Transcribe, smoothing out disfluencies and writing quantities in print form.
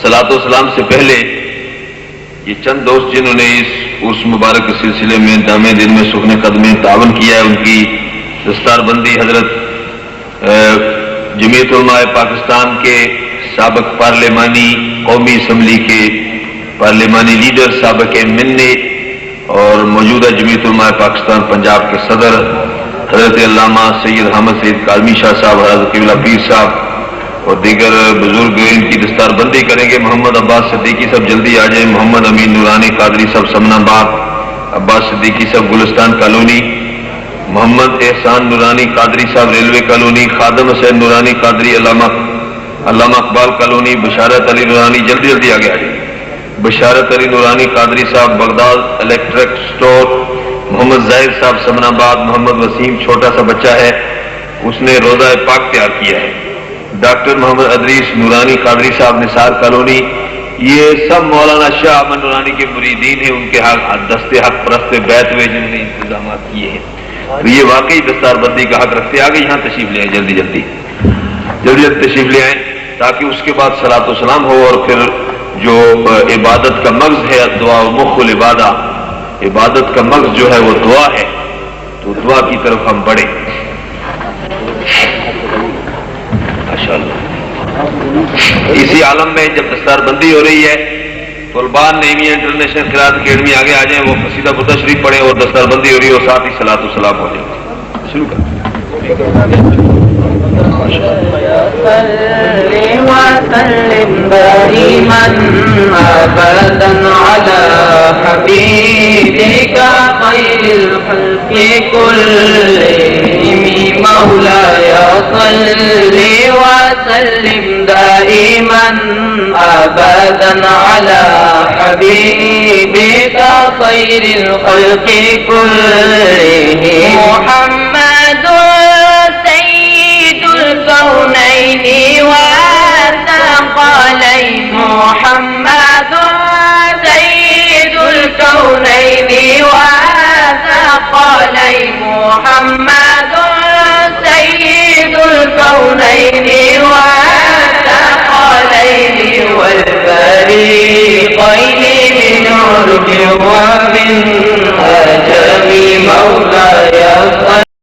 صلاۃ و سلام سے پہلے یہ چند دوست جنہوں نے اس مبارک سلسلے میں دامے دل میں سکھنے قدمے تعاون کیا ہے، ان کی دستار بندی حضرت جمعیت علماء پاکستان کے سابق پارلیمانی قومی اسمبلی کے پارلیمانی لیڈر سابق MN اور موجودہ جمعیت علماء پاکستان پنجاب کے صدر حضرت علامہ سید حامد سعید کاظمی شاہ صاحب، حضرت قبلہ پیر صاحب اور دیگر بزرگ ان کی دستار بندی کریں گے۔ محمد عباس صدیقی صاحب جلدی آ جائیں، محمد امین نورانی قادری صاحب سمنا باغ، عباس صدیقی صاحب گلستان کالونی، محمد احسان نورانی قادری صاحب ریلوے کالونی، خادم حسین نورانی قادری علامہ اقبال کالونی، بشارت علی نورانی جلدی آگے آ جائیں، بشارت علی نورانی قادری صاحب بغداد الیکٹرک سٹور، محمد ظاہر صاحب سمنا آباد، محمد وسیم چھوٹا سا بچہ ہے، اس نے روزہ پاک تیار کیا ہے، ڈاکٹر محمد ادریس نورانی قادری صاحب نثار کالونی، یہ سب مولانا شاہ احمد نورانی کے مریدین ہیں، ان کے دستے حق پرست بیت ہوئے جنہوں نے انتظامات کیے ہیں، تو یہ واقعی دستار بندی کا حق رکھتے آگے یہاں تشریف لے آئیں، جلدی تشریف لے آئیں تاکہ اس کے بعد صلاۃ و سلام ہو، اور پھر جو عبادت کا مغز ہے دعا و مخ العبادہ، عبادت کا مغز جو ہے وہ دعا ہے، تو دعا کی طرف ہم بڑھیں ماشاءاللہ۔ اسی عالم میں جب دستار بندی ہو رہی ہے، طلباء نعیمیہ انٹرنیشنل قرات اکیڈمی آگے آ جائیں، وہ قصیدہ بردہ شریف پڑھیں اور دستار بندی ہو رہی ہے اور ساتھ ہی صلاۃ و سلام ہو جائے۔ شروع کریں۔ وسلم دائما ابدا على حبيبك خير الخلق كلهم مولاي صل وسلم دائما ابدا على حبيبك خير الخلق كلهم محمد الكونين والثقلين محمد سيد الكونين والثقلين محمد سيد الكونين